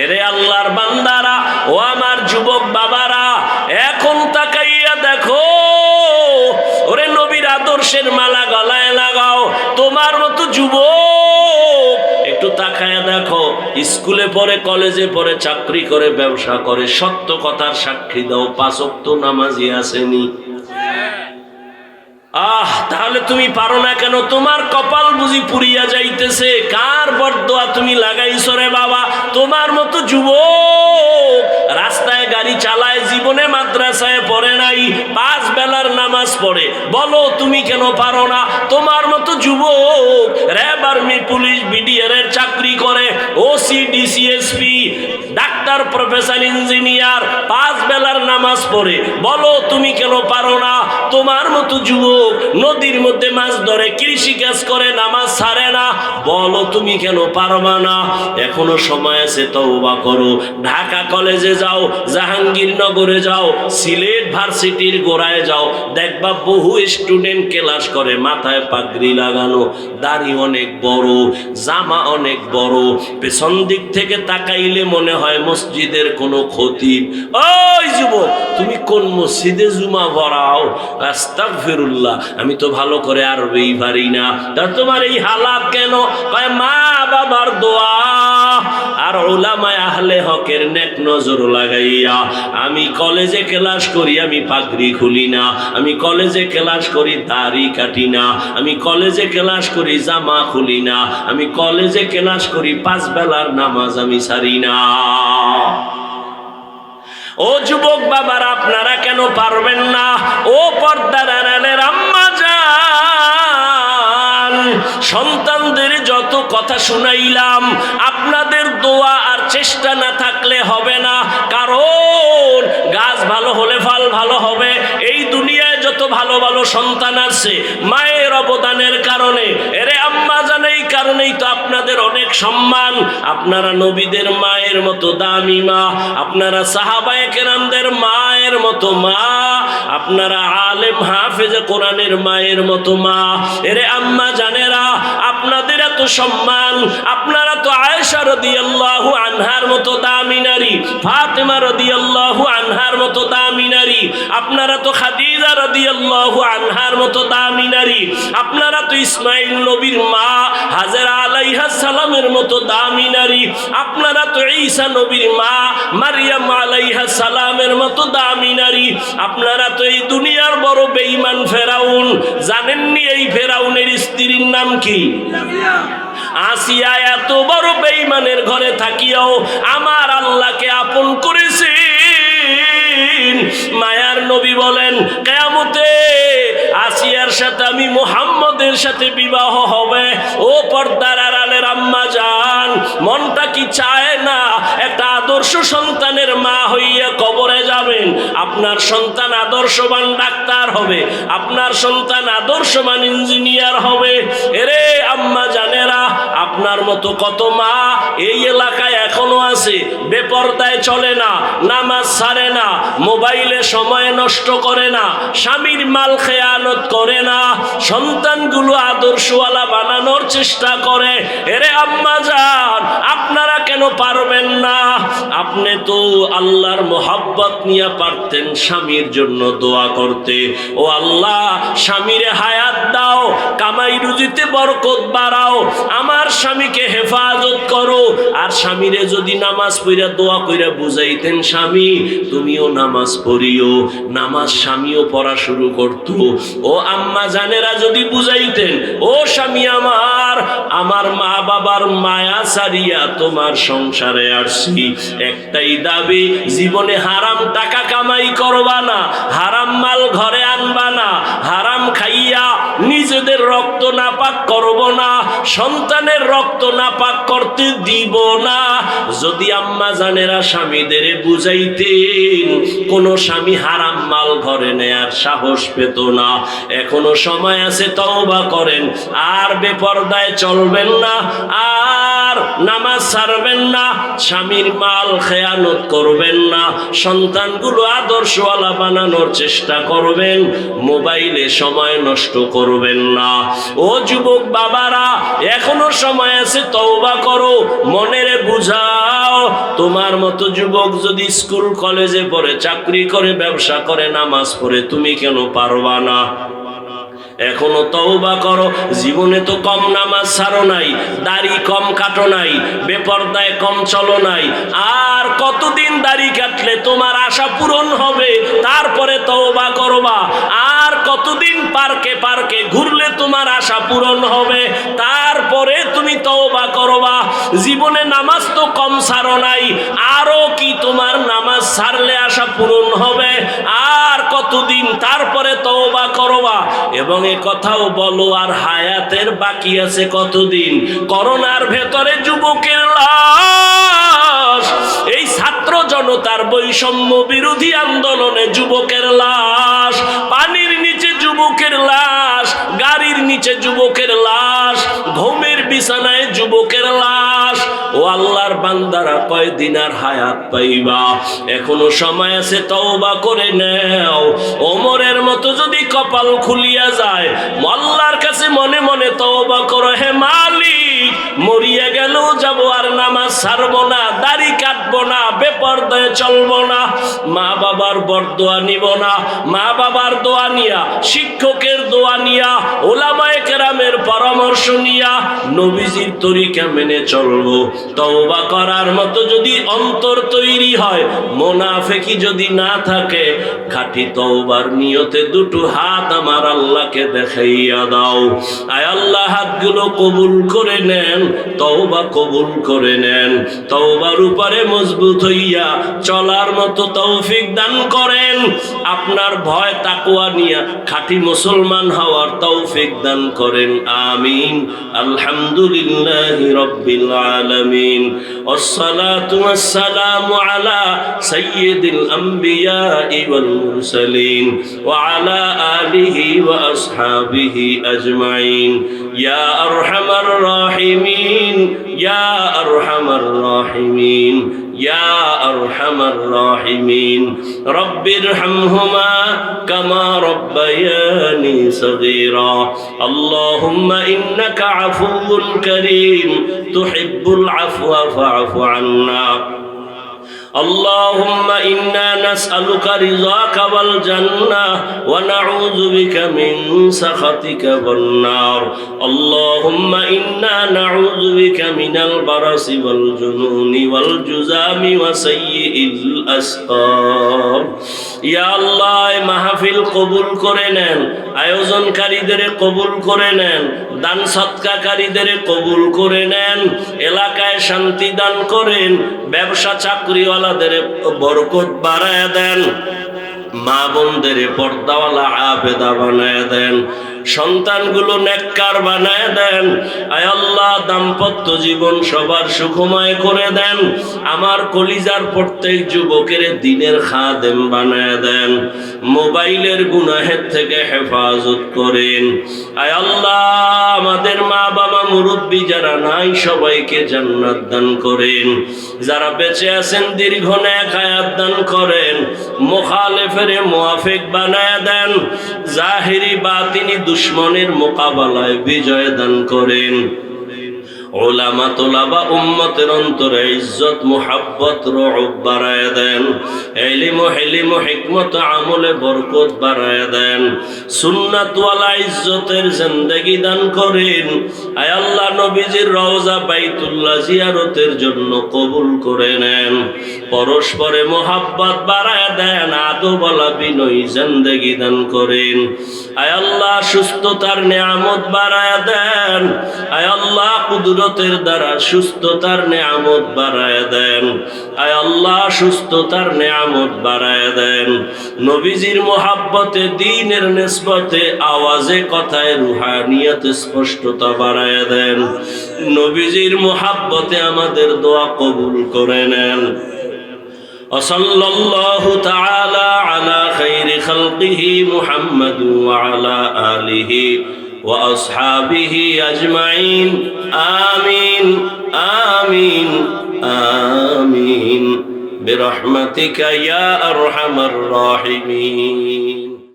এরে আল্লাহর বান্দারা, ও আমার যুবক বাবারা, এখন তাকাইয়া দেখো, ওরে নবীর আদর্শের মালা গলায় লাগাও। তোমার মতো যুবক একটু তাকায়া দেখো, স্কুলে পড়ে, কলেজে পড়ে, চাকরি করে, ব্যবসা করে, সত্য কথার সাক্ষী দাও, 5 ওয়াক্ত নামাজি আসেনি? তাহলে তুমি পারো না কেন? তোমার কপাল বুঝি পুড়িয়া যাইতেছে। কার বরদোয়া তুমি লাগাইছো রে বাবা? তোমার মতো যুবক রাস্তায় গাড়ি চালায়, জীবনে মাদ্রাসায় পড়ে নাই, 5 বেলার নামাজ পড়ে, বলো তুমি কেন পারো না? তোমার মতো যুবক র্যাব, আর্মি, পুলিশ, বিডিআর এর চাকরি করে, OC, DC SP, doctor, professor, engineer, 5 বেলার নামাজ পড়ে, বলো তুমি কেন পারো না? তোমার মতো যুবক নদীর মধ্যে মাছ ধরে, কৃষি কাজ করে, নামাজ ছাড়ে না, বলো তুমি কেন পারবা না? এখনো সময় আছে, তওবা করো। ঢাকা কলেজে যাও, জাহাঙ্গীরনগরে যাও, সিলেট ভার্সিটির গোড়ায় যাও, দেখবা বহু স্টুডেন্ট ক্লাস করে, মাথায় পাগড়ি লাগানো, দাড়ি অনেক বড়, জামা অনেক বড়, পেছন দিক থেকে তাকাইলে মনে হয় মসজিদের কোনো খতিব। ওই যুবক, তুমি কোন মসজিদে জুমা পড়াও? আস্তাগফিরুল্লাহ, আমি তো ভালো করে আরবি পারি না। তা তোমার এই হালাত কেন? কয় মা বাবার দোয়া আর উলামায়ে আহলে হকের নেক নজর লাগাইয়া। আমি কলেজে ক্লাস করি, আমি পাগড়ি খুলি না। আমি কলেজে ক্লাস করি, দাড়ি কাটি না। আমি কলেজে ক্লাস করি, জামা খুলি না। আমি কলেজে ক্লাস করি, 5 বেলার নামাজ আমি ছাড়ি না। ও যুবক বাবারা, আপনারা কেন পারবেন না? ও পর্দার আড়ালের আম্মা জান, সন্তানদের যত কথা শুনাইলাম, আপনাদের দোয়া আর চেষ্টা না থাকলে হবে না। কারণ গাছ ভালো হলে ফল ভালো হবে। এই দুনিয়ায় যত ভালো ভালো সন্তান আছে, মায়ের অবদানের কারণে। এরে আম্মা জান, এই কারণেই তো আপনাদের অনেক সম্মান। আপনারা নবীদের মায়ের মতো দামি মা, আপনারা সাহাবায়ে কেরামদের মায়ের মতো মা, আপনারা আলেম হাফেজে কোরআনের মায়ের মতো মা। এরে আম্মা জানেরা, আপনাদের এত সম্মান। আপনারা তো আয়েশা রাদিয়াল্লাহু আনহার মতো দামি নারী, ফাতেমা রাদিয়াল্লাহু আনহার মতো দামি নারী, আপনারা তো খাদিজা রাদিয়াল্লাহু আনহার মতো দামি নারী, আপনারা তো ইসমাইল নবীর মা হাজেরা আলাইহিস সালামের মতো দামি নারী, আপনারা তো ঈসা নবীর মা মারইয়াম আলাইহিস সালামের মতো দামি নারী। আপনারা তো এই দুনিয়ার বড় বেঈমান ফেরাউন, জানেননি এই ফেরাউনের স্ত্রীর নাম কি? আসিয়া। এত বড় বেঈমানের ঘরে থাকিয়াও আমার আল্লাহকে আপন করেছেন। মায়ার নবী বলেন, কিয়ামতে আসিয়ার সাথে আমি মুহাম্মদের সাথে বিবাহ হবে। ও পর্দার আড়ালের আম্মা জান, মনটা কি চায় না একটা আদর্শ সন্তানের মা হইয়া কবরে যাবেন? আপনার সন্তান আদর্শবান ডাক্তার হবে, আপনার সন্তান আদর্শবান ইঞ্জিনিয়ার হবে। এরে আম্মা জানেরা, আপনার মতো কত মা এই এলাকায় এখনো আছে, বেপরদায় চলে না, নামাজ ছাড়ে না, মোবাইলে সময় নষ্ট করে না, স্বামীর মাল খেয়ানত করে না, সন্তানগুলো আদর্শওয়ালা বানানোর চেষ্টা করে। এরে আম্মা জান, আপনারা কেন পারবেন না? আপনি তো আল্লাহর মোহাব্বত নিয়ে পারতেন স্বামীর জন্য দোয়া করতে। ও আল্লাহ, স্বামীরে হায়াত দাও, কামাই রুজিতে বরকত বাড়াও, আমার স্বামীকে হেফাজত করো। আর স্বামীরে যদি নামাজ পড়া দোয়া কইরা বুঝাইতেন, স্বামী তুমিও নামাজ পড়িও, নামাজ স্বামীও পড়া শুরু করত। ও আম্মা জানেরা যদি বুঝাইতেন, ও স্বামী আমার, আমার মা বাবার মায়া ছাড়িয়া তোমার সংসারে আসছি, একটাই দাবি, জীবনে হারাম টাকা কামাই করবা না, হারাম মাল ঘরে আনবা না, হারাম খাইয়া নিজেদের রক্ত নাপাক করব না, সন্তানের রক্ত নাপাক করতে দিব না। যদি আম্মা জানেরা স্বামীদের বুঝাইতেন, কোন স্বামী হারাম মাল ঘরে নেয়ার সাহস পেত না। এখনো সময় আছে, তওবা করেন, আর বেপরদায় চলবেন না, আর নামাজ ছাড়বেন না, স্বামীর মাল খেয়ানত করবেন না, সন্তানগুলো আদর্শওয়ালা বানানোর চেষ্টা করবেন, মোবাইলে সময় নষ্ট করবেন না। ও যুবক বাবারা, এখনো সময় আছে, তওবা করো, মনেরে বুঝাও, তোমার মতো যুবক যদি স্কুল কলেজে পড়ে, চাকরি করে, ব্যবসা করে, নামাজ পড়ে, তুমি কেন পারবা না? এখনো তওবা করো। জীবনে তো কম নামাজ ছাড়ো নাই, দাড়ি কম কাটো নাই, বেপরদায় কম চলো নাই। আর কতদিন দাড়ি কাটলে তোমার আশা পূরণ হবে? তারপরে তওবা করবা। আর কতদিন পার্কে পার্কে ঘুরলে তোমার আশা পূরণ হবে? তারপরে তুমি তওবা করবা। জীবনে নামাজ তো কম ছাড়ো নাই, আরো কি তোমার নামাজ ছাড়লে আশা পূরণ হবে? আর কতদিন? তারপরে তওবা করবা। এবং এ কথাও বলো, আর হায়াতের বাকি আছে কতদিন? করোনার ভেতরে যুবকের লাশ, এই ছাত্র জনতার বৈষম্য বিরোধী আন্দোলনে যুবকের লাশ, পানির নিচে যুবকের লাশ, গাড়ির নিচে যুবকের লাশ, ঘুমের বিছানায় যুবকের লাশ। ও আল্লাহর বান্দারা, কয়দিন আর হায়াত পাইবা? এখনো সময় আছে, তওবা করে নাও। ওমরের মতো যদি কপাল খুলিয়া যায়, আল্লাহর কাছে মনে মনে তওবা করো, হে মালিক, মরিয়া গেলেও যাব, আর নামাজ ছাড়বো না, দাড়ি কাটবো না, বেপরদায় চলবো না, মা বাবার বরদোয়া নিব না, মা বাবার দোয়া নিয়া, শিক্ষকের দোয়া নিয়া, ওলামায়ে কেরামের পরামর্শ নিয়া নবীজির তরিকা মেনে চলবো। তওবা করার মতো যদি অন্তর তৈরি হয়, মুনাফিকি যদি না থাকে, খাঁটি তওবার নিয়তে দুটো হাত আমার আল্লাহকে দেখাইয়া দাও। আয় আল্লাহ, হাতগুলো কবুল করে নেন, তওবা কবুল করে নেন। তওবার উপরে মজবুত হইয়া চলার মতো তৌফিক দান করেন। আপনার ভয় তাকওয়া নিয়া খাঁটি মুসলমান হওয়ার তৌফিক দান করেন। আমিন। আলহামদুলিল্লাহি রাব্বিল আলামিন। ওয়াসসালাতু ওয়াসসালামু আলা সাইয়্যিদিল আমবিয়াই ওয়াল মুরসালিন ওয়া আলা আলিহি ওয়া আসহাবিহি আজমাইন। ইয়া আরহামার রাহিমিন, ইয়া আরহামার রাহিমিন, ইয়া আরহামার রাহিমিন। রব্বিরহামহুমা কামা রব্বায়ানি সগীরা। আল্লাহুম্মা ইন্নাকা আফুউন কারীম তুহিব্বুল আফওয়া ফা'ফু আন্না। اللهم إنا نسألك رضاك والجنة ونعوذ بك من سخطك والنار. اللهم إنا نعوذ بك من البرص والجنون والجذام وسيء الأسقام. يا الله মাহফিল কবুল করে নেন, আয়োজনকারীদের কবুল করে নেন, দান সৎকারীদের কবুল করে নেন, এলাকায় শান্তি দান করেন, ব্যবসা চাকরি ওয়ালাদের বরকত বাড়ায় দেন, মা বোনদের পর্দাওয়ালা আবেদা বানায় দেন, সন্তানগুলো নেককার বানায় দেন। আয় আল্লাহ, দাম্পত্য জীবন সবার সুখময় করে দেন। আমার কলিজার প্রত্যেক যুবকের দ্বীনের খাদেম বানায় দেন। মোবাইলের গুনাহের থেকে হেফাজত করেন। আয় আল্লাহ, আমাদের মা বাবা মুরব্বী যারা নাই, সবাইকে জান্নাত দান করেন। যারা বেঁচে আছেন, দীর্ঘ নেক হায়াত দান করেন। মুখালেফের মুআফিক বানায় দেন। জাহিরি বাতিনি দুশ্মনের মোকাবেলায় বিজয় দান করেন। উলামা তোলাবা উম্মতের অন্তরে ইজ্জত মুহাব্বত রউব বাড়ায় দেন। ইলম ও হিলম ও হিকমত আমলে বরকত বাড়ায় দেন। সুন্নাত ওয়ালা ইজ্জতের জিন্দেগি দান করেন। আয় আল্লাহ, নবীজির রওজা বাইতুল্লাহ জিয়ারতের জন্য কবুল করে নেন। পরস্পরে মোহাব্বত বাড়ায় দেন। আদবওয়ালা বিনয়ী জিন্দেগি দান করেন। আয় আল্লাহ, সুস্থতার নিয়ামত বাড়ায় দেন। আয় আল্লাহ, কুদরতের দ্বারা সুস্থতার নিয়ামত বাড়ায় দেন। আয় আল্লাহ, সুস্থতার নিয়ামত বাড়ায় দেন। নবীজির মোহাব্বতে, দ্বীনের নিসবতে, আওয়াজে কথায় রুহানিয়তে স্পষ্টতা বাড়ায় দেন। নবীজির মোহাব্বতে আমাদের দোয়া কবুল করে নেন। وصلى الله تعالى على خير خلقه محمد وعلى آله وأصحابه أجمعين. آمين آمين آمين برحمتك يا أرحم الراحمين.